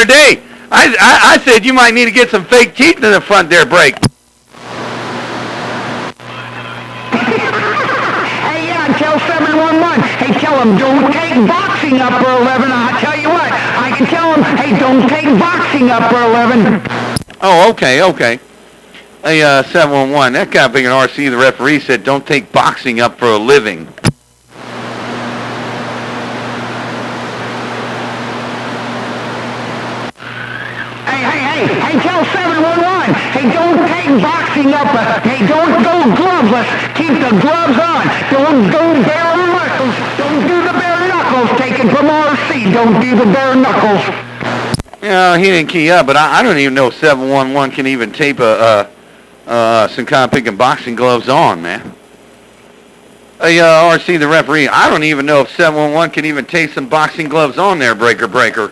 day. I said you might need to get some fake teeth in the front there, Break. Hey, yeah, tell 711. Hey, tell him don't take boxing up for 11. I'll tell you what, I can tell him, hey, don't take boxing up for 11. Oh, okay. Hey, 711, that guy being an RC, the referee, said don't take boxing up for a living. Hey, tell 711. Hey, don't take boxing up. Hey, don't go gloveless. Keep the gloves on. Don't go bare knuckles. Don't do the bare knuckles. Take it from RC. Don't do the bare knuckles. Yeah, he didn't key up, but I don't even know if 711 can even tape some kind of picking boxing gloves on, man. Hey, RC, the referee, I don't even know if 711 can even tape some boxing gloves on there, Breaker.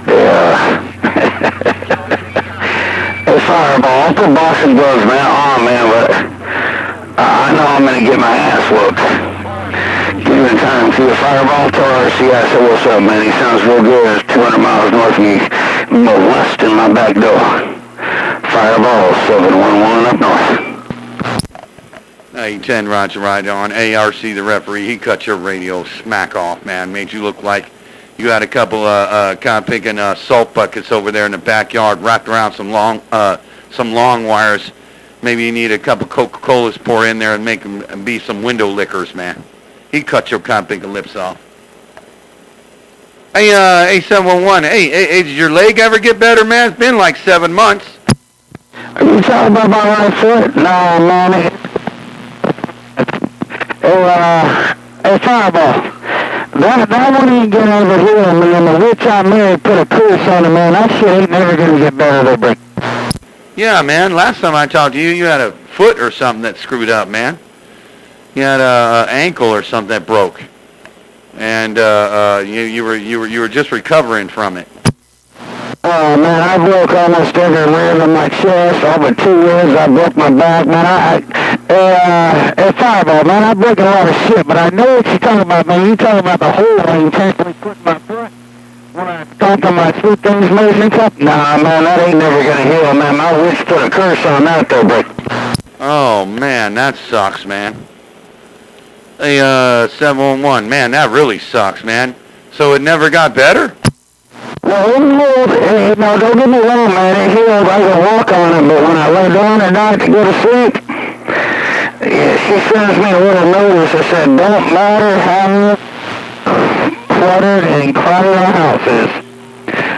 Yeah. Hey, Fireball, I'll put boxing gloves on, man, but I know I'm going to get my ass whooped. Give me time to the Fireball to RC. I said, what's up, man? He sounds real good. It's 200 miles north of me, molesting my back door. Fireball, 711 up north. Hey, 10 Roger, right on. ARC, the referee, he cut your radio smack off, man. Made you look like you had a couple of kind of picking salt buckets over there in the backyard, wrapped around some long wires. Maybe you need a couple Coca-Colas pour in there and make them be some window lickers, man. He cut your kind of picking lips off. Hey, 711. Hey, did your leg ever get better, man? It's been like 7 months. Are you talking about my right foot? No, man. Hey, Fireball. That one ain't getting over here, man. The witch I married put a curse on him, man. That shit ain't never gonna get better, though, Brick. Yeah, man. Last time I talked to you, you had a foot or something that screwed up, man. You had a ankle or something that broke, and you were just recovering from it. Oh, man, I broke almost every rib in my chest, all but 2 ribs. I broke my back, man. Hey, Fireball, man, I broke a lot of shit, but I know what you're talking about, man. You're talking about the hole where you intentionally put my foot, when I stomped on my foot, things moving up. Nah, man, that ain't never gonna heal, man. My witch put a curse on that, though, Brick. Oh, man, that sucks, man. Hey, 711, man, that really sucks, man. So it never got better? Well, it healed. Hey, no, don't get me wrong, man. It healed. I could walk on it, but when I lay down at night to go to sleep, yeah, she sends me a little notice that said, don't matter how cluttered and crowded our house is.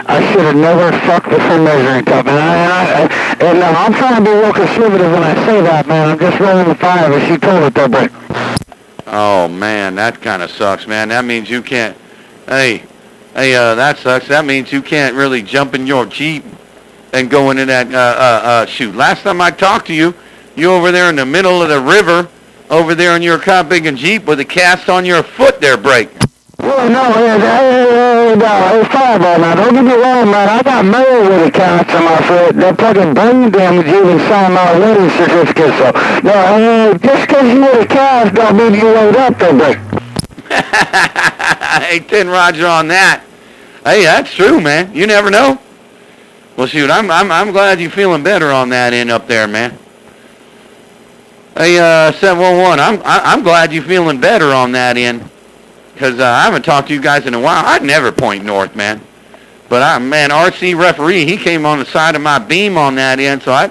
I should have never fucked with her measuring cup. And I'm trying to be real conservative when I say that, man. I'm just rolling the 5 as she told it there, Brick. Oh, man, that kind of sucks, man. That means you can't... Hey, that sucks. That means you can't really jump in your Jeep and go into that, shoot. Last time I talked to you, you over there in the middle of the river, over there in your big and Jeep with a cast on your foot there, Break. Well, no, hey, Fireball, now, don't get me wrong, man. I got married with a cast on my foot. That fucking brain damage even signed my wedding certificate, so, no, just because you with a cast don't mean you laid up there, Break. Hey, 10 Roger on that. Hey, that's true, man. You never know. Well, shoot, I'm glad you're feeling better on that end up there, man. Hey, 711, I'm glad you're feeling better on that end, because I haven't talked to you guys in a while. I'd never point north, man. But man, RC referee, he came on the side of my beam on that end, so I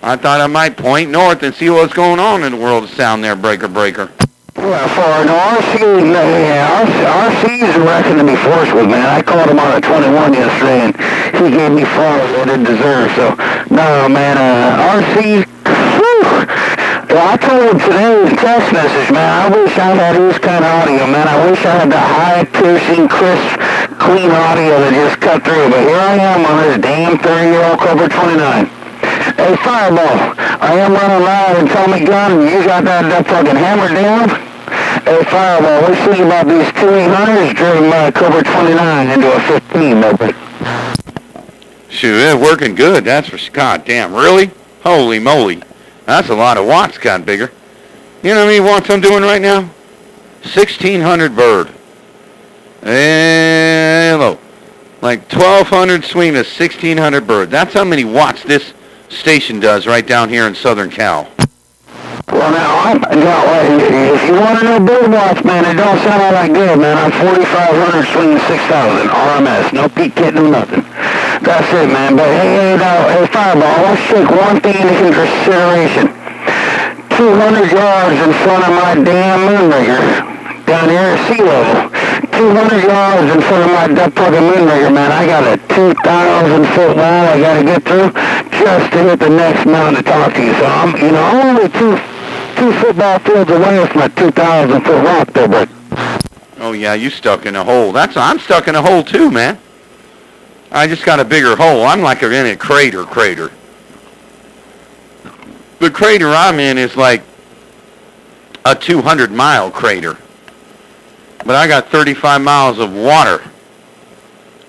thought I might point north and see what's going on in the world of sound there, Breaker. Well, for an RC's a reckon to be forced with, man. I called him on a 21 yesterday, and he gave me flowers I didn't deserve. So, no, man, RC, I told him today in text message, man, I wish I had his kind of audio, man. I wish I had the high, piercing, crisp, clean audio that just cut through. But here I am on this damn 30-year-old Cobra 29. Hey, Fireball, I am running live and Tommy Gunn, you got that fucking hammer down? Hey, Fireball, what do you think about these 200s during my Cobra 29 into a 15, maybe? Shoot, it's working good, that's for God damn. Really? Holy moly. That's a lot of watts, God bigger. You know how many watts I'm doing right now? 1,600 bird. Hello. Like 1,200 swing to 1,600 bird. That's how many watts this station does right down here in Southern Cal. Well, now, if you want to know bird watch, man, it don't sound all that good, man. I'm 4,500 swinging 6,000 RMS. No peak kit, no nothing. That's it, man. But hey, Fireball, let's take one thing into consideration. 200 yards in front of my damn moonrigger down here at sea level. 200 yards in front of my fucking moonrigger, man. I got a 2,000-foot wall I got to get through just to hit the next mountain to talk to you. So I'm only two football fields away from a 2,000-foot rock there, but. Oh yeah, you stuck in a hole. I'm stuck in a hole too, man. I just got a bigger hole. I'm like in a crater. The crater I'm in is like a 200-mile crater. But I got 35 miles of water.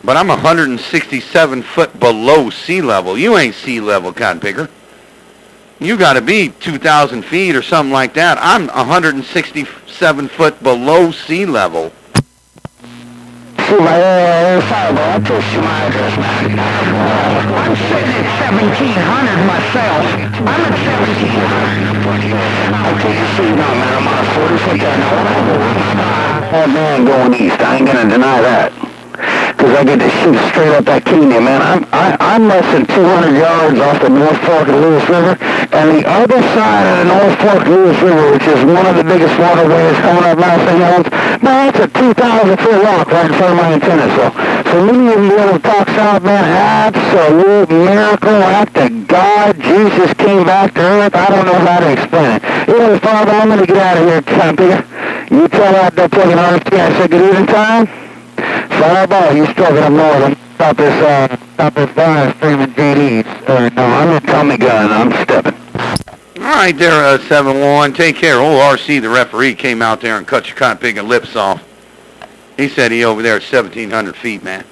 But I'm 167 foot below sea level. You ain't sea level, cotton picker. You got to be 2,000 feet or something like that. I'm 167 foot below sea level. See my Fireball, I'll text you my address, man. I'm sitting at 1,700 myself. I'm at 1,700. Okay, so you know, man, I'm on a 40-foot that man going east. I ain't gonna deny that. Because I get to shoot straight up that canyon, man. I'm less than 200 yards off the North Fork of the Lewis River, and the other side of the North Fork of the Lewis River, which is one of the biggest waterways coming up Madison Hills, man, it's a 2,000-foot rock right in front of my antenna. So for me to be able to talk south, man, absolute miracle. After God, Jesus came back to earth, I don't know how to explain it. Anyway, Father, I'm going to get out of here, champion. You tell that fucking RFT I said good evening time. Fireball, you struggling up north. Stop this fire streaming JDs. No, I'm a Tommy gun. I'm stepping. All right there, 7-1. Take care. Old RC, the referee, came out there and cut your cotton picking lips off. He said he over there at 1,700 feet, man.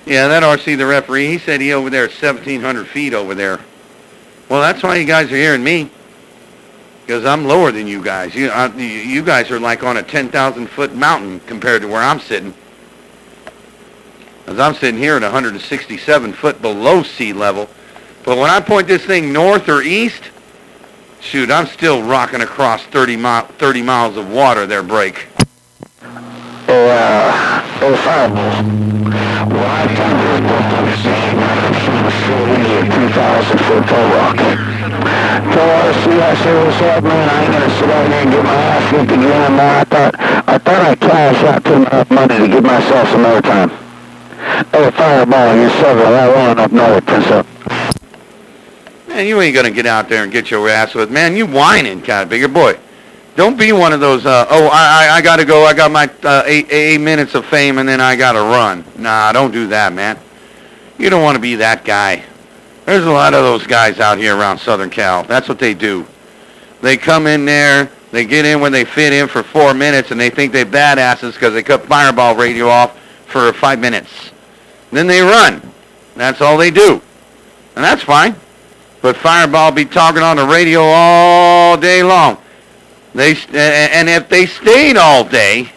Yeah, that RC, the referee, he said he over there at 1,700 feet over there. Well, that's why you guys are hearing me. Because I'm lower than you guys. You guys are like on a 10,000-foot mountain compared to where I'm sitting. Because I'm sitting here at 167 foot below sea level. But when I point this thing north or east, shoot, I'm still rocking across 30 miles of water there, break. Fireball. Well, I found this book on the station. I'm 2,000-foot tall rock. So I said, what's up, man? I ain't gonna sit out here and get my ass whipped again, man. I thought I'd cash out too enough money to give myself some more time. Hey, Fireball, you're several that long up north, Prince up. Man, you ain't gonna get out there and get your ass with. Man, you whining, kind of bigger boy. Don't be one of those, I gotta go, I got my 8 minutes of fame and then I gotta run. Nah, don't do that, man. You don't want to be that guy. There's a lot of those guys out here around Southern Cal. That's what they do. They come in there, they get in when they fit in for 4 minutes, and they think they're badasses because they cut Fireball radio off for 5 minutes. Then they run. That's all they do. And that's fine. But Fireball be talking on the radio all day long. And if they stayed all day,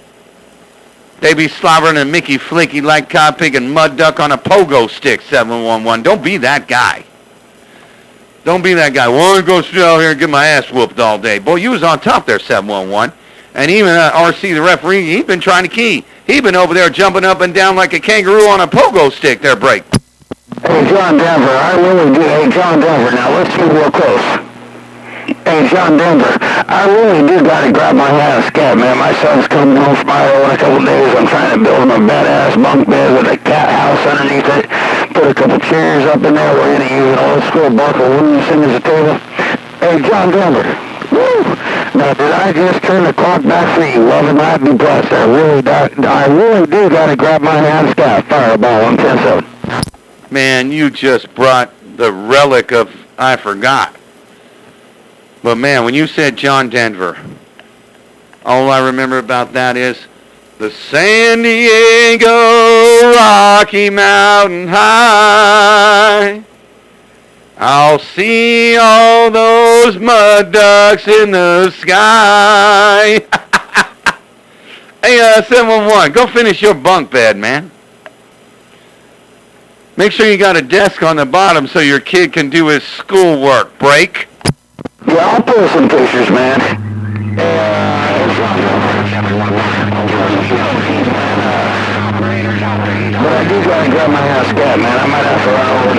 they be slobbering a Mickey Flicky like cod pig and mud duck on a pogo stick, 711. Don't be that guy. Don't be that guy. Well, I'm going to sit out here and get my ass whooped all day. Boy, you was on top there, 711. And even RC, the referee, he been trying to key. He been over there jumping up and down like a kangaroo on a pogo stick there, break. Hey, John Denver, I really do. Hey, John Denver, now let's be real close. Hey, John Denver, I really do got to grab my hat and scat, man. My son's coming home from Idaho in a couple days. I'm trying to build him a badass bunk bed with a cat house underneath it. Put a couple chairs up in there. We're going to use an old school buckle wooden thing as a table. Hey, John Denver. Woo! Now, did I just turn the clock back for you? Well, then I'd be blessed. I really do got to grab my hat and scat. Fireball on 10-7. Man, you just brought the relic of I forgot. But man, when you said John Denver, all I remember about that is the San Diego Rocky Mountain High. I'll see all those mud ducks in the sky. Hey, 711, go finish your bunk bed, man. Make sure you got a desk on the bottom so your kid can do his schoolwork. Break. Yeah, I'll post some pictures, man. But I do gotta grab my ass cat, man. I might have to run over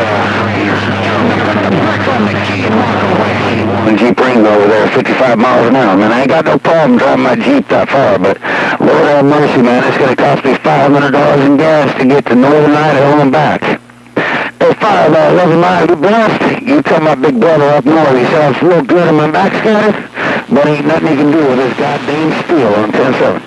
the Jeep Ringo over there, 55 miles an hour, man. I ain't got no problem driving my Jeep that far, but Lord have mercy, man. It's gonna cost me $500 in gas to get to Northern Idaho and back. Hey, Fireball, love and life, you blessed. You tell my big brother up north, he sounds real good on my back scatter, but ain't nothing he can do with this goddamn steel on 10-7.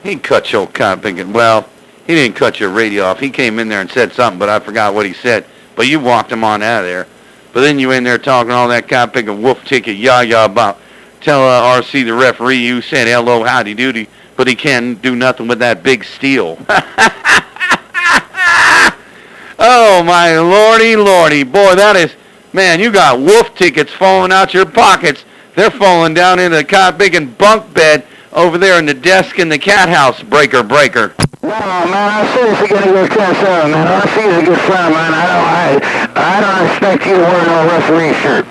He cut your thinking, well, he didn't cut your radio off. He came in there and said something, but I forgot what he said. But you walked him on out of there. But then you in there talking all that cop picking wolf ticket yah-yah about tell RC the referee you said hello, howdy doody, but he can't do nothing with that big steel. Oh, my lordy. Boy, that is, man, you got wolf tickets falling out your pockets. They're falling down into the cop picking bunk bed over there in the desk in the cat house, breaker. No, man, I'm seriously gonna go 10-7, man. RC is a good friend of mine. I don't expect you to wear no referee shirt.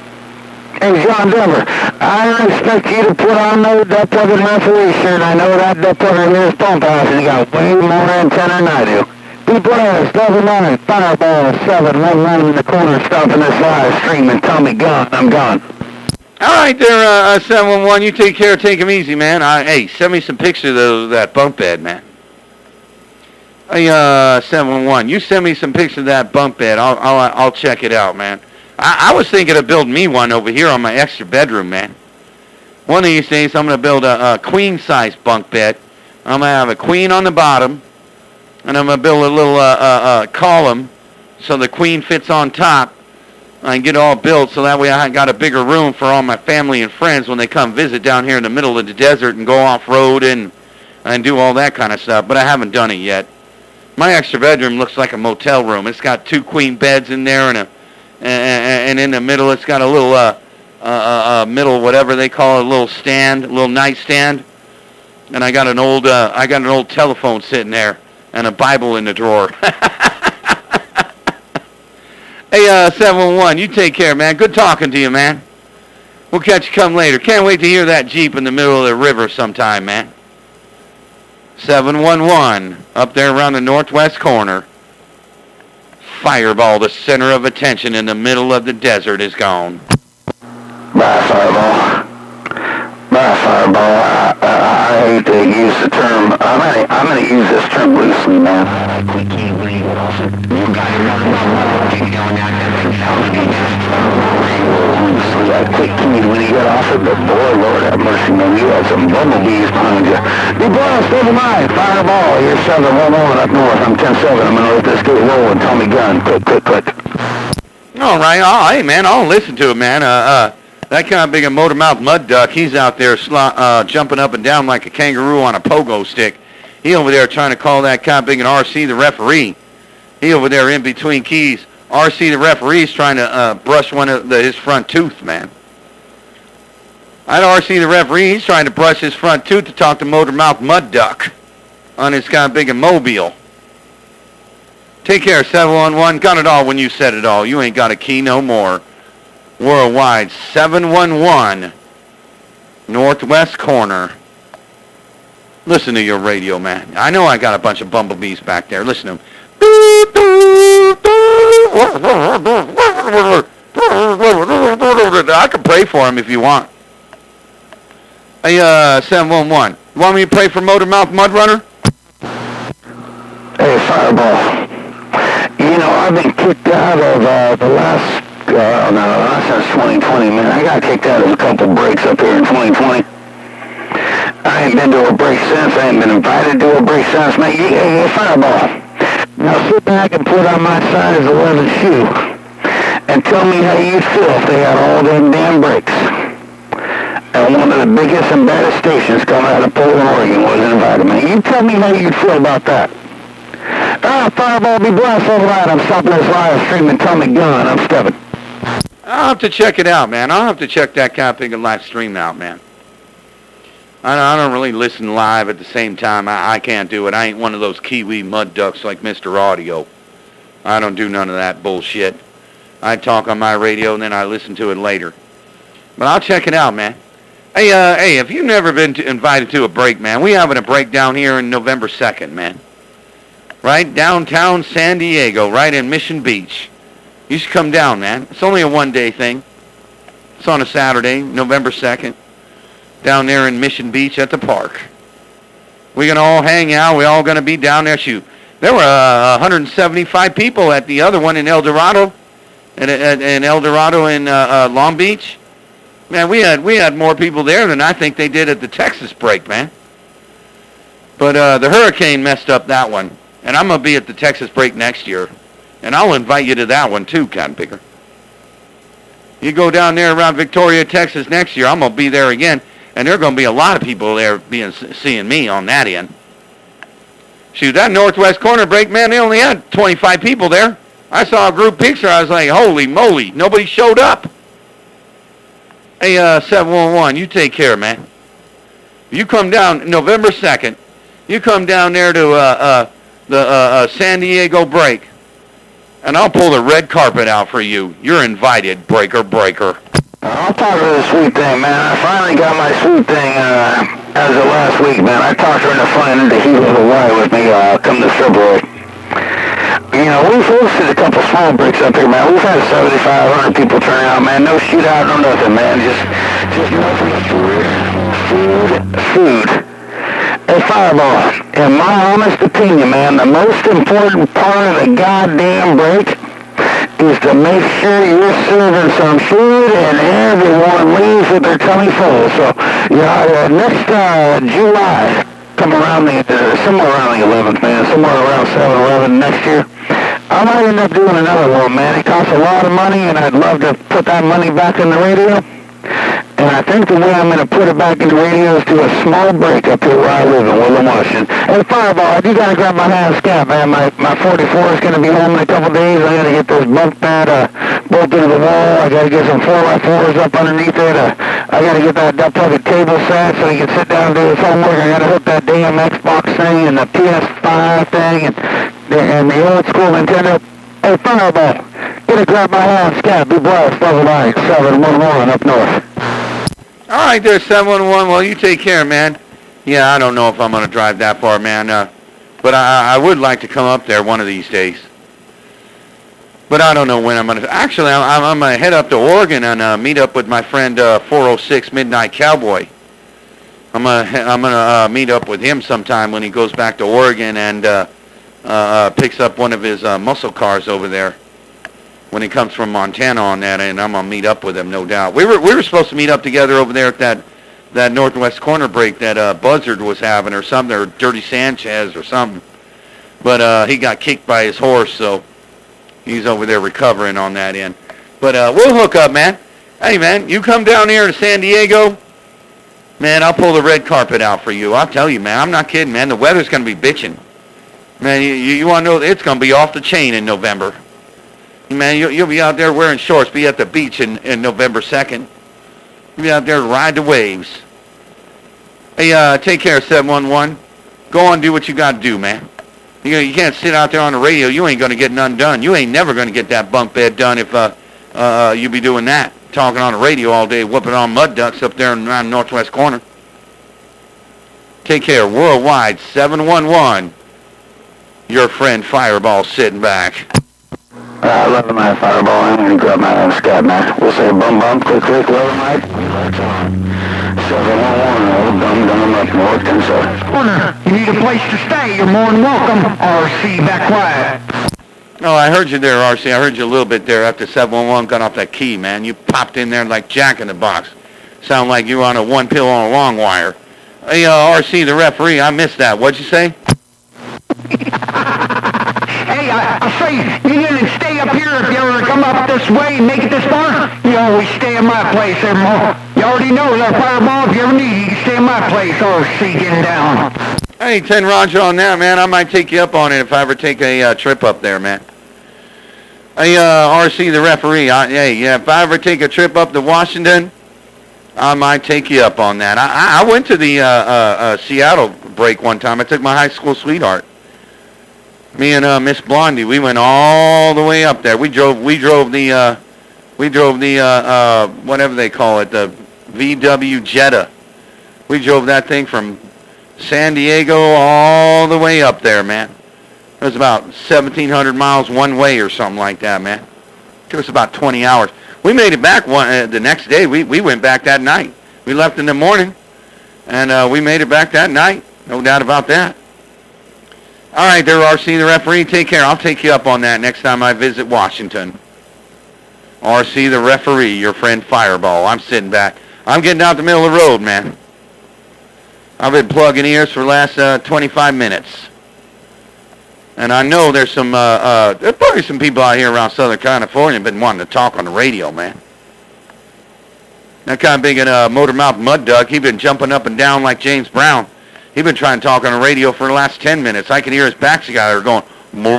Hey, John Denver, I don't expect you to put on no Duck Puppet referee shirt. I know that Duck Puppet here is pump house, and he got way more antenna than I do. Be blessed, double nine, Fireball 711 in the corner, stopping this live stream and tell me gone. I'm gone. All right there, 711, you take care, take him easy, man. Hey, send me some pictures of that bunk bed, man. Hey, 711, you send me some pictures of that bunk bed. I'll check it out, man. I was thinking of building me one over here on my extra bedroom, man. One of these days, I'm going to build a queen-size bunk bed. I'm going to have a queen on the bottom, and I'm going to build a little column so the queen fits on top. I get it all built so that way I got a bigger room for all my family and friends when they come visit down here in the middle of the desert and go off-road and do all that kind of stuff. But I haven't done it yet. My extra bedroom looks like a motel room. It's got 2 queen beds in there and in the middle it's got a little middle whatever they call it, a little stand, a little nightstand. And I got an old telephone sitting there and a Bible in the drawer. Hey, 711, you take care, man. Good talking to you, man. We'll catch you come later. Can't wait to hear that Jeep in the middle of the river sometime, man. 711, up there around the northwest corner. Fireball, the center of attention in the middle of the desert, is gone. Bye, Fireball. I hate to use the term. I'm going to use this term loosely, man. I quit keyed when he got off it, but boy, Lord have mercy, man, you had some bumblebees behind you. Be blessed, never mind. Fireball, here's 711 up north. I'm 10-7. I'm going to let this get rolling. Tommy gun. Click. All right. Hey, man, I'll listen to it, man. That kind of big a motor mouth mud duck, he's out there jumping up and down like a kangaroo on a pogo stick. He over there trying to call that kind of big an RC the referee. He over there in between keys. RC the referee's trying to brush one of his front tooth, man. I'd RC the referee, he's trying to brush his front tooth to talk to motor mouth mud duck on his kind of big a mobile. Take care, 711. Got it all when you said it all. You ain't got a key no more. Worldwide, 711, northwest corner. Listen to your radio, man. I know I got a bunch of bumblebees back there. Listen to them. I can pray for him if you want. Hey, 711, you want me to pray for Motormouth Mudrunner? Hey, Fireball. You know, I've been kicked out of the last... since 2020, man. I got kicked out of a couple breaks up here in 2020. I ain't been to a break since. I ain't been invited to a break since, man. Hey, Fireball. Now sit back and put on my size 11 shoe and tell me how you'd feel if they had all them damn breaks. And one of the biggest and baddest stations coming out of Portland, Oregon was invited, man. You tell me how you'd feel about that. Fireball, be blessed. All right, I'm stopping this live stream and tell me gun. I'm stepping. I'll have to check it out, man. I'll have to check that Camping and live stream out, man. I don't really listen live at the same time. I can't do it. I ain't one of those Kiwi mud ducks like Mr. Audio. I don't do none of that bullshit. I talk on my radio and then I listen to it later. But I'll check it out, man. Hey, if you've never been invited to a break, man, we having a break down here on November 2nd, man. Right downtown San Diego, right in Mission Beach. You should come down, man. It's only a one-day thing. It's on a Saturday, November 2nd, down there in Mission Beach at the park. We're going to all hang out. We're all going to be down there. Shoot, there were 175 people at the other one in El Dorado, in El Dorado in Long Beach. Man, we had more people there than I think they did at the Texas break, man. But the hurricane messed up that one. And I'm going to be at the Texas break next year. And I'll invite you to that one too, Cotton Picker. You go down there around Victoria, Texas next year, I'm going to be there again. And there are going to be a lot of people there seeing me on that end. Shoot, that Northwest Corner break, man, they only had 25 people there. I saw a group picture. I was like, holy moly, nobody showed up. Hey, 711, you take care, man. You come down November 2nd. You come down there to the San Diego break, and I'll pull the red carpet out for you. You're invited, breaker. I'll talk to the sweet thing, man. I finally got my sweet thing as of last week, man. I talked her into flying into Heat of Hawaii with me come this February. You know, we've hosted a couple small breaks up here, man. We've had 7,500 people turn out, man. No shootout, no nothing, man. Just nothing but food. Hey, Fireball, in my honest opinion, man, the most important part of the goddamn break is to make sure you're serving some food and everyone leaves with their tummy full. So, next July, somewhere around the 11th, man, somewhere around 7-11 next year, I might end up doing another one, man. It costs a lot of money, and I'd love to put that money back in the radio. And I think the way I'm going to put it back in the radio is do a small break up here where I live in Willem, Washington. Hey, Fireball, I do got to grab my hand scab, man. My 44 is going to be home in a couple days. I got to get this bunk pad bolted to the wall. I got to get some 4x4s up underneath it. I got to get that duck-plugged table set so he can sit down and do his homework. I got to hook that damn Xbox thing and the PS5 thing and the old school Nintendo. Hey, Fireball, get to grab my hand scab. Be blessed. Double 711 up north. All right there, 711. Well, you take care, man. Yeah, I don't know if I'm going to drive that far, man. But I would like to come up there one of these days. But I don't know when I'm going to. Actually, I'm going to head up to Oregon and meet up with my friend 406 Midnight Cowboy. I'm gonna meet up with him sometime when he goes back to Oregon and picks up one of his muscle cars over there. When he comes from Montana on that, and I'm gonna meet up with him, no doubt. We were supposed to meet up together over there at that Northwest Corner break that Buzzard was having or something, or Dirty Sanchez or something. But he got kicked by his horse, so he's over there recovering on that end. But we'll hook up, man. Hey, man, you come down here to San Diego, man, I'll pull the red carpet out for you. I'll tell you, man, I'm not kidding, man. The weather's gonna be bitching. Man, you want to know it's gonna be off the chain in November. Man, you'll be out there wearing shorts, be at the beach in November 2nd. You'll be out there to ride the waves. Hey, take care, 711. Go on, do what you got to do, man. You can't sit out there on the radio. You ain't going to get none done. You ain't never going to get that bunk bed done if you be doing that. Talking on the radio all day, whooping on mud ducks up there around Northwest Corner. Take care, worldwide, 711. Your friend Fireball sitting back. I love my Fireball. I'm going to grab my scab, man. We'll say bum, click, love night. 711, old dum up north, and so. Corner, you need a place to stay. You're more than welcome. RC, back quiet. Oh, I heard you there, RC. I heard you a little bit there after 711 got off that key, man. You popped in there like Jack in the Box. Sound like you were on a one pill on a long wire. Hey, RC, the referee, I missed that. What'd you say? Hey, I say, you need to stay up here if you ever come up this way and make it this far. You always stay at my place there, Mo. You already know that, Fireball. If you ever need it, you can stay at my place. RC, getting down. Hey, 10 Roger on that, man. I might take you up on it if I ever take a trip up there, man. Hey, RC, the referee. If I ever take a trip up to Washington, I might take you up on that. I went to the Seattle break one time. I took my high school sweetheart. Me and Miss Blondie, we went all the way up there. We drove the whatever they call it, the VW Jetta. We drove that thing from San Diego all the way up there, man. It was about 1,700 miles one way or something like that, man. It took us about 20 hours. We made it back the next day. We went back that night. We left in the morning, and we made it back that night. No doubt about that. All right, there, RC the referee. Take care. I'll take you up on that next time I visit Washington. RC the referee, your friend Fireball. I'm sitting back. I'm getting out the middle of the road, man. I've been plugging ears for the last 25 minutes. And I know there's there's probably some people out here around Southern California been wanting to talk on the radio, man. That kind of big motor-mouth mud duck, he been jumping up and down like James Brown. He been trying to talk on the radio for the last 10 minutes. I can hear his backseat guy there going, no,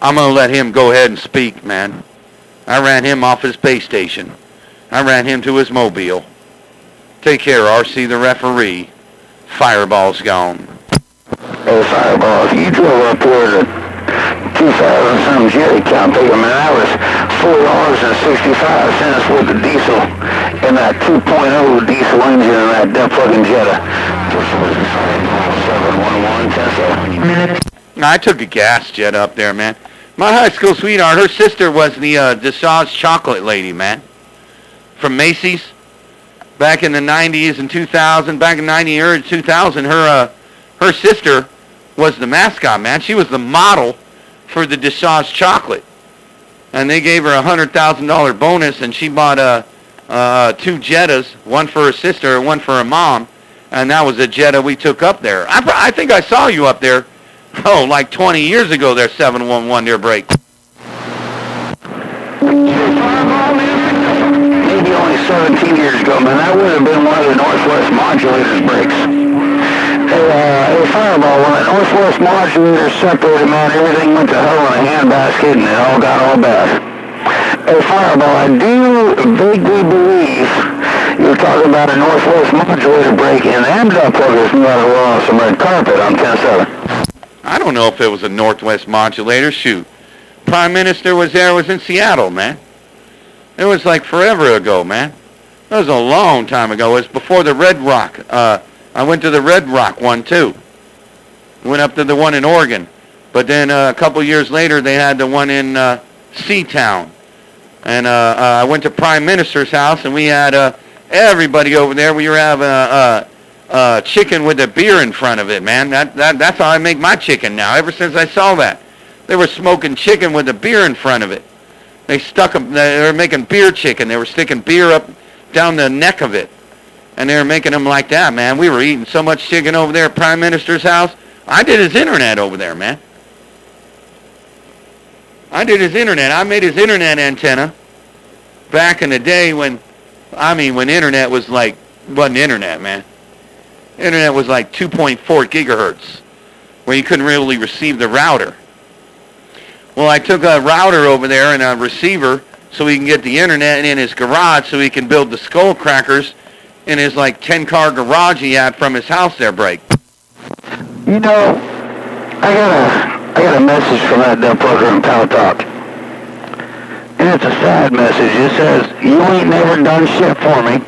I'm going to let him go ahead and speak, man. I ran him off his base station. I ran him to his mobile. Take care, RC the referee. Fireball's gone. Hey, Fireball, if you drove up here to 2000-something Jerry Count Bigger, man, that was $4.65 worth of diesel in that 2.0 diesel engine in that fucking Jetta. 711 Tesla. I took a gas jet up there, man. My high school sweetheart, her sister was the DeSauce chocolate lady, man. From Macy's. Back in the 90s and 2000, back in 90 or 2000, her sister was the mascot, man. She was the model for the DeSauce chocolate. And they gave her a $100,000 bonus, and she bought two Jettas, one for her sister and one for her mom. And that was a Jetta we took up there. I think I saw you up there, like 20 years ago there, 711 near break. Maybe only 17 years ago, man. That would have been one of the Northwest Modulators breaks. Hey, Fireball, when the Northwest Modulators separated, man, everything went to hell in a handbasket and it all got all bad. Hey, Fireball, I do vaguely believe you're talking about a Northwest Modulator break and them fuckers knew how to roll on some red carpet on 10-7. I don't know if it was a Northwest Modulator. Shoot. Prime Minister was in Seattle, man. It was like forever ago, man. It was a long time ago. It was before the Red Rock. I went to the Red Rock one, too. Went up to the one in Oregon. But then a couple years later, they had the one in Seatown. And I went to Prime Minister's house, and we had everybody over there. We were having chicken with a beer in front of it, man. That's how I make my chicken now, ever since I saw that. They were smoking chicken with a beer in front of it. They were making beer chicken. They were sticking beer up down the neck of it. And they were making them like that, man. We were eating so much chicken over there at Prime Minister's house. I did his internet over there, man. I did his internet. I made his internet antenna back in the day when internet was wasn't internet, man. Internet was like 2.4 gigahertz, where you couldn't really receive the router. Well, I took a router over there and a receiver so he can get the internet in his garage so he can build the skull crackers in his 10-car garage he had from his house there, break. You know, I got a message from that dumb fucker in Pal Talk. And it's a sad message. It says, you ain't never done shit for me.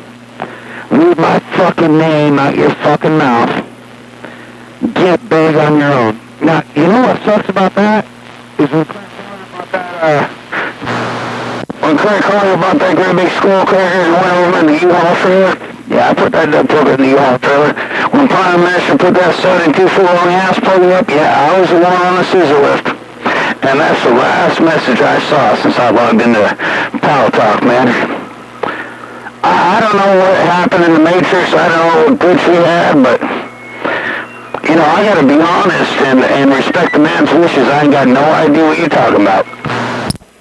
Read my fucking name out your fucking mouth. Get big on your own. Now, you know what sucks about that? Is when Claire calling about that great big skull cracker and went over in the U-Haul trailer. Yeah, I put that dumb fucker in the U-Haul trailer. When Prime Minister put that 724 on the ass plug up, yeah, I was the one on the scissor lift. And that's the last message I saw since I logged into Power Talk, man. I don't know what happened in the Matrix. I don't know what glitch we had, but, you know, I gotta be honest and respect the man's wishes. I ain't got no idea what you're talking about.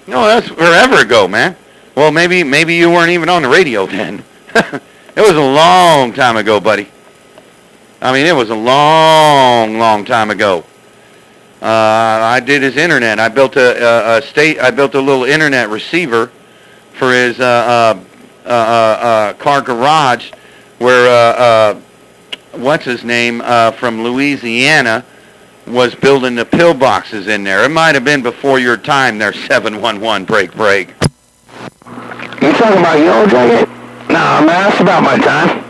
No, that's forever ago, man. Well, maybe you weren't even on the radio then. It was a long time ago, buddy. I mean, it was a long, long time ago. I did his internet. I built a little internet receiver for his car garage, where what's his name, from Louisiana was building the pillboxes in there. It might have been before your time there, 711 break. You talking about Yellow Jacket? No, man, that's about my time.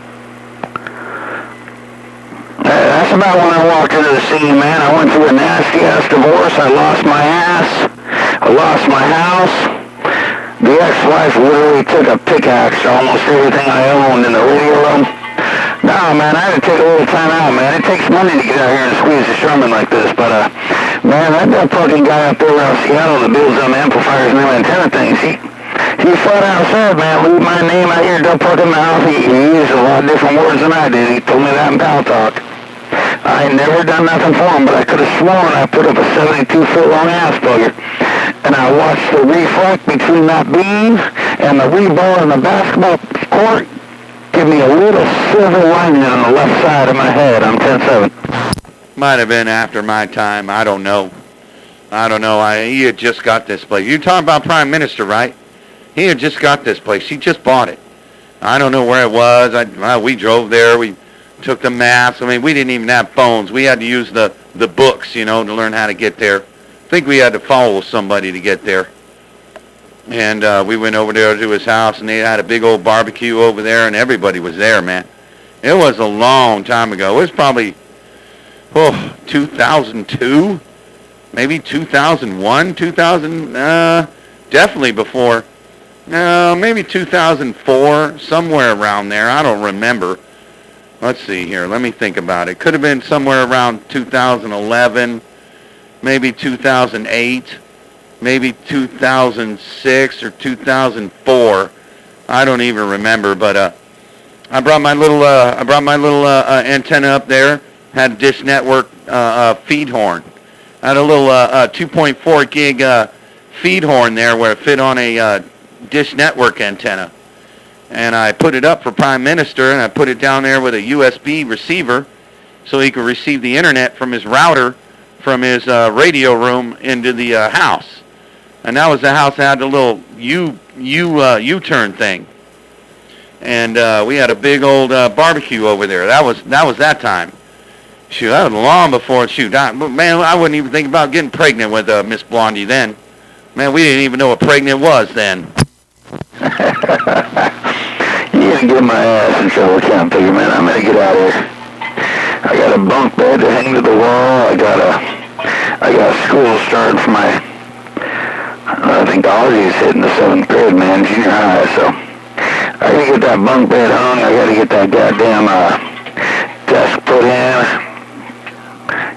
That's about when I walked into the scene, man. I went through a nasty-ass divorce. I lost my ass. I lost my house. The ex-wife literally took a pickaxe to almost everything I owned in the radio room. No, man, I had to take a little time out, man. It takes money to get out here and squeeze a Sherman like this, but, man, that fucking guy up there around Seattle that builds them amplifiers and them antenna things, he flat out said, man, leave my name out here, don't fucking mouth. He used a lot of different words than I did. He told me that in Pal Talk. I ain't never done nothing for him, but I could have sworn I put up a 72-foot long ass bugger. And I watched the reflect between that beam and the rebar in the basketball court give me a little silver lining on the left side of my head. I'm 10-7. Might have been after my time. I don't know. He had just got this place. You're talking about Prime Minister, right? He had just got this place. He just bought it. I don't know where it was. We drove there. We took the maps. I mean, we didn't even have phones. We had to use the books, to learn how to get there. I think we had to follow somebody to get there. And we went over there to his house, and they had a big old barbecue over there, and everybody was there, man. It was a long time ago. It was probably, 2002, maybe 2001, definitely before. Maybe 2004, somewhere around there. I don't remember. Let's see here. Let me think about it. Could have been somewhere around 2011, maybe 2008, maybe 2006 or 2004. I don't even remember. But I brought my little antenna up there. Had a Dish Network feed horn. I had a little 2.4 gig feed horn there where it fit on a Dish Network antenna. And I put it up for Prime Minister, and I put it down there with a USB receiver so he could receive the internet from his router from his radio room into the house. And that was the house that had the little U-turn thing. And we had a big old barbecue over there. That was that time. Shoot, that was long before, man, I wouldn't even think about getting pregnant with Miss Blondie then. Man, we didn't even know what pregnant was then. You didn't get my ass in trouble, Camp Figure, man. I'm gonna get out of here. I got a bunk bed to hang to the wall. I got school started for my, I think Ozzy's hitting the 7th grade, man, junior high, so I gotta get that bunk bed hung. I gotta get that goddamn desk put in,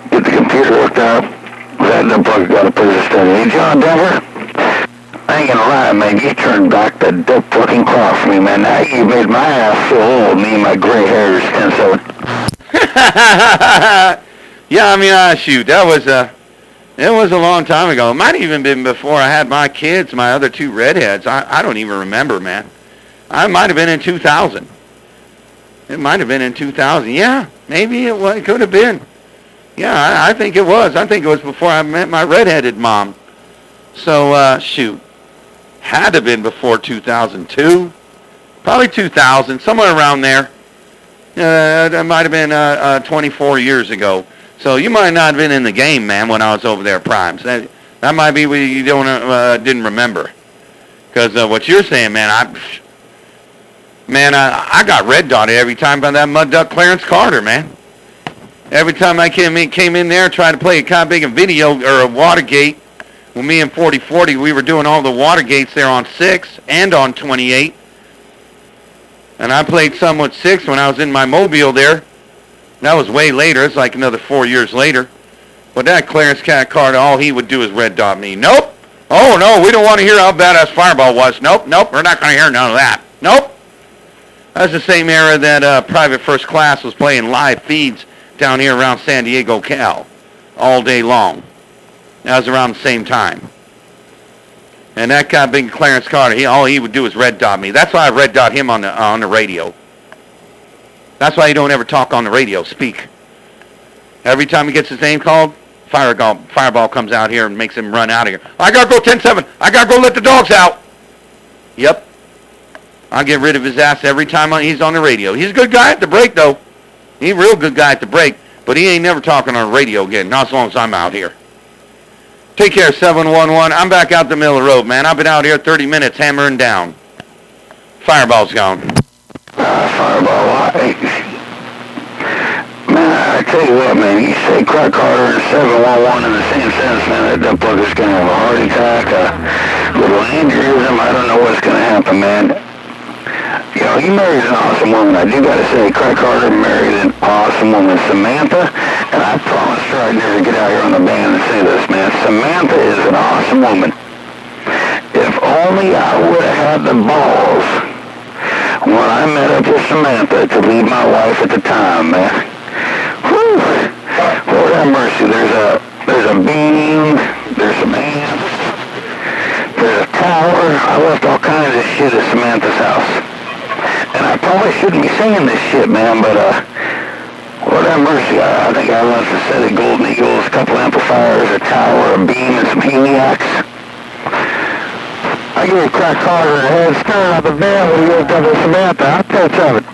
get the computer hooked up. That dumb fucker got a place to study. Hey, John Denver? I ain't gonna lie, man, you turned back the dope fucking clock for me, man. Now you made my ass feel old, me and my gray hairs, 10-7. Yeah, I mean, shoot, it was a long time ago. It might have even been before I had my kids, my other two redheads. I don't even remember, man. I might have been in 2000. It might have been in 2000. Yeah, maybe it could have been. Yeah, I think it was. I think it was before I met my redheaded mom. So, shoot. Had to have been before 2002. Probably 2000, somewhere around there. That might have been 24 years ago. So you might not have been in the game, man, when I was over there at Primes. That might be what you didn't remember. Because what you're saying, man, I got red dotted every time by that mud duck Clarence Carter, man. Every time I came in there, tried to play a kind of big video or a Watergate. Well, me and 4040, we were doing all the Watergates there on 6 and on 28. And I played some with 6 when I was in my Mobile there. That was way later. It's like another 4 years later. But that Clarence Carter, all he would do is red dot me. Nope. Oh, no, we don't want to hear how badass Fireball was. Nope, we're not going to hear none of that. Nope. That's the same era that Private First Class was playing live feeds down here around San Diego, Cal, all day long. That was around the same time. And that guy, big Clarence Carter, all he would do is red dot me. That's why I red dot him on the radio. That's why you don't ever talk on the radio, speak. Every time he gets his name called, Fireball comes out here and makes him run out of here. I gotta go 10-7. I gotta go let the dogs out. Yep. I'll get rid of his ass every time he's on the radio. He's a good guy at the break, though. He's a real good guy at the break, but he ain't never talking on the radio again, not as long as I'm out here. Take care, 711. I'm back out the middle of the road, man. I've been out here 30 minutes hammering down. Fireball's gone. Fireball, man, I tell you what, man, you say Crack Carter and 711 in the same sentence, man, that dumb fucker's gonna have a heart attack, a little aneurysm, I don't know what's gonna happen, man. You know, you married an awesome woman. I do gotta say, Craig Carter married an awesome woman, Samantha, and I promised her I'd never get out here on the band and say this, man. Samantha is an awesome woman. If only I would have had the balls when I met up with Samantha to leave my wife at the time, man. Whew. Lord have mercy. There's a beam, there's some ants, there's a tower. I left all kinds of shit at Samantha's house. And I probably shouldn't be saying this shit, man, but, Lord have mercy, I think I left a set of Golden Eagles, a couple amplifiers, a tower, a beam, and some heliacs. I gave Crack Carter a head start on the band when he hooked up with Samantha. I'll tell you something.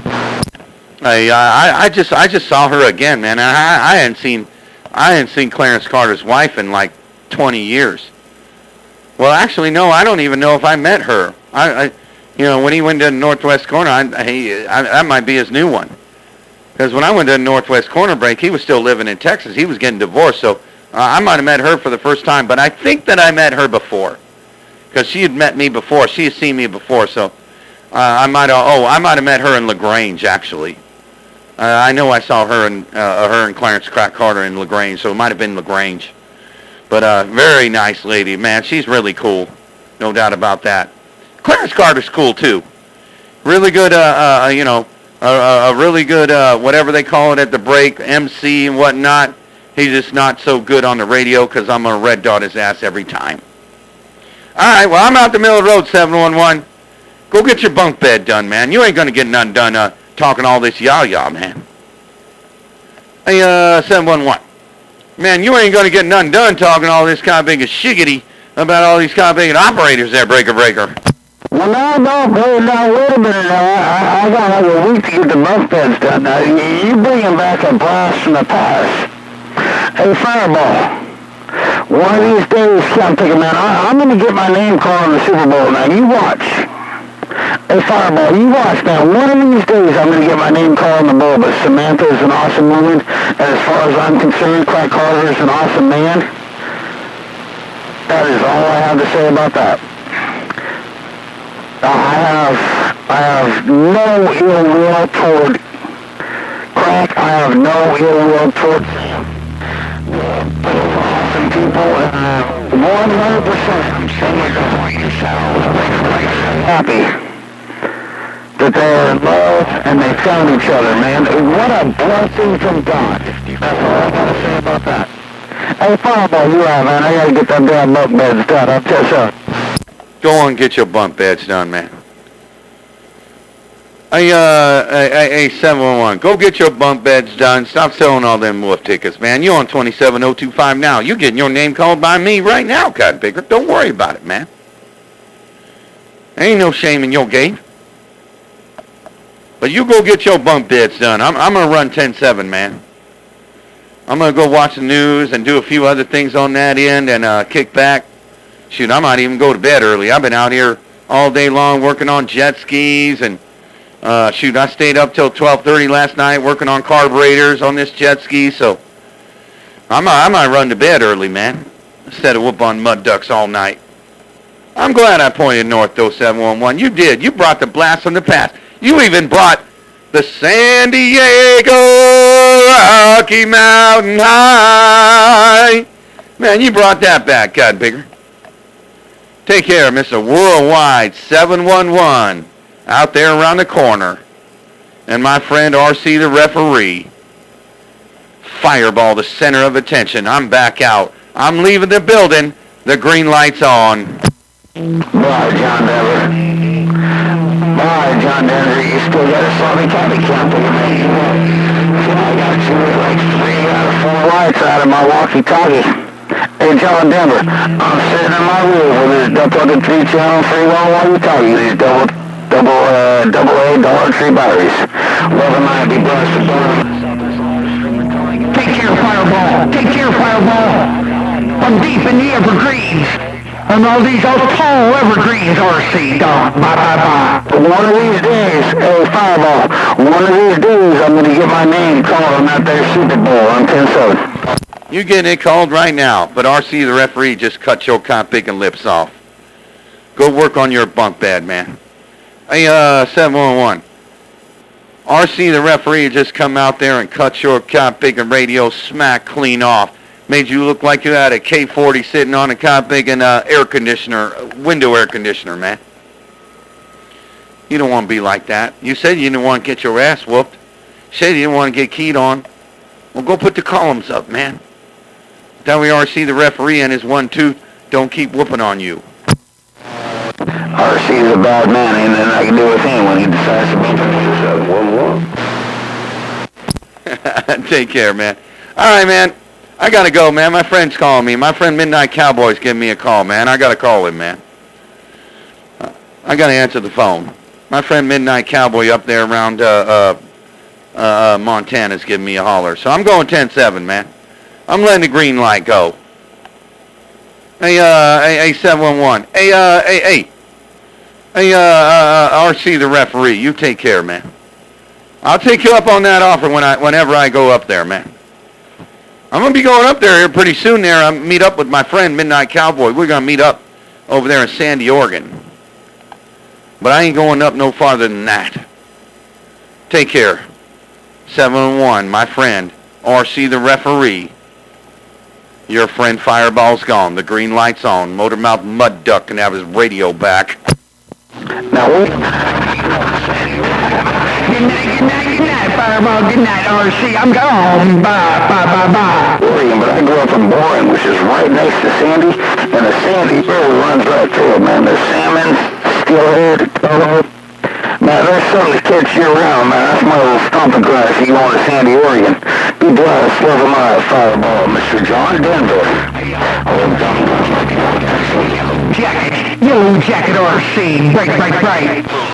I just saw her again, man. I hadn't seen Clarence Carter's wife in like 20 years. Well, actually, no, I don't even know if I met her. You know, when he went to the Northwest Corner, that might be his new one. Because when I went to the Northwest Corner break, he was still living in Texas. He was getting divorced, so I might have met her for the first time. But I think that I met her before, because she had met me before. She had seen me before, so I might have met her in LaGrange, actually. I know I saw her and Clarence Crack Carter in LaGrange, so it might have been LaGrange. But very nice lady, man. She's really cool, no doubt about that. Clarence Carter's cool too. Really good, you know, a really good, whatever they call it at the break, MC and whatnot. He's just not so good on the radio because I'm going to red dot his ass every time. All right, well, I'm out the middle of the road, 711. Go get your bunk bed done, man. You ain't going to get nothing done talking all this yah-yah, man. Hey, 711. Man, you ain't going to get nothing done talking all this kind of big shiggity about all these kind of big operators there, breaker. Well, no, wait a minute now. I got like a week to get the bunk beds done. Now, you bringing back a blast from the past. Hey, Fireball, one of these days, I'm thinking, man, I'm going to get my name called in the Super Bowl. Now, you watch. Hey, Fireball, you watch now. One of these days, I'm going to get my name called in the bowl, but Samantha is an awesome woman, and as far as I'm concerned, Craig Carter is an awesome man. That is all I have to say about that. I have no ill will toward Crack. I have no ill will toward Sam. Awesome people, 100%. I'm happy that they're in love and they found each other, man. What a blessing from God. That's all I gotta say about that. Hey, Fireball, you out, man. I gotta get them damn bunk beds done. I'll tell you something. Go on and get your bunk beds done, man. Hey, 711, go get your bunk beds done. Stop selling all them wolf tickets, man. You on 27025 now. You getting your name called by me right now, Cotton Picker. Don't worry about it, man. There ain't no shame in your game. But you go get your bunk beds done. I'm going to run 10-7, man. I'm going to go watch the news and do a few other things on that end and kick back. Shoot, I might even go to bed early. I've been out here all day long working on jet skis and shoot, I stayed up till 12:30 last night working on carburetors on this jet ski, so I might run to bed early, man, instead of whoop on mud ducks all night. I'm glad I pointed north, though, 711. You did. You brought the blast from the past. You even brought the San Diego Rocky Mountain High. Man, you brought that back, God Bigger. Take care, Mr. Worldwide 711. Out there around the corner. And my friend R.C. the referee. Fireball, the center of attention. I'm back out. I'm leaving the building. The green light's on. Bye, John Denver. Bye, John Denver. You still got a Sonic County count on me. So I got you like 3 out of 4 lights out of my walkie-talkie. Hey, John Denver, I'm sitting in my room with this fucking 3-channel free-wall walkie-talkie. These double A dollar tree batteries. Love and I be blessed. in the evergreens. And all these old tall evergreens, RC, dog. Bye. One of these days, hey, Fireball, one of these days I'm going to get my name called on that there Super Bowl on 10-7. You getting it called right now, but RC the referee just cut your cop picking lips off. Go work on your bunk bed, man. Hey, 711. RC the referee just come out there and cut your cop picking radio smack clean off. Made you look like you had a K-40 sitting on a cop picking air conditioner, window air conditioner, man. You don't want to be like that. You said you didn't want to get your ass whooped. You said you didn't want to get keyed on. Well, go put the columns up, man. That way RC the referee and his 1-2 don't keep whooping on you. RC's a bad man, ain't nothing I can do with him when he decides to be 7-1-1. Take care, man. All right, man. I got to go, man. My friend's calling me. My friend Midnight Cowboy's giving me a call, man. I got to call him, man. I got to answer the phone. My friend Midnight Cowboy up there around Montana's giving me a holler. So I'm going 10-7, man. I'm letting the green light go. Hey, 711. Hey, RC the referee. You take care, man. I'll take you up on that offer whenever I go up there, man. I'm going to be going up there here pretty soon there. I'll meet up with my friend Midnight Cowboy. We're going to meet up over there in Sandy, Oregon. But I ain't going up no farther than that. Take care. 711, my friend. RC the referee. Your friend Fireball's gone. The green light's on. Motormouth Mud Duck can have his radio back. Now, wait. Good night, Fireball. Good night, RC. I'm gone. Bye. Oregon, but I grew up in Boring, which is right next to Sandy, and the Sandy River runs right through it, man. There's salmon, steelhead, turtle. Man, there's something to catch you around, man. That's my little stomping ground if you go to Sandy, Oregon. Be blessed, love of my Fireball, Mr. John Denver. Jacket, yellow jacket, RC. Break.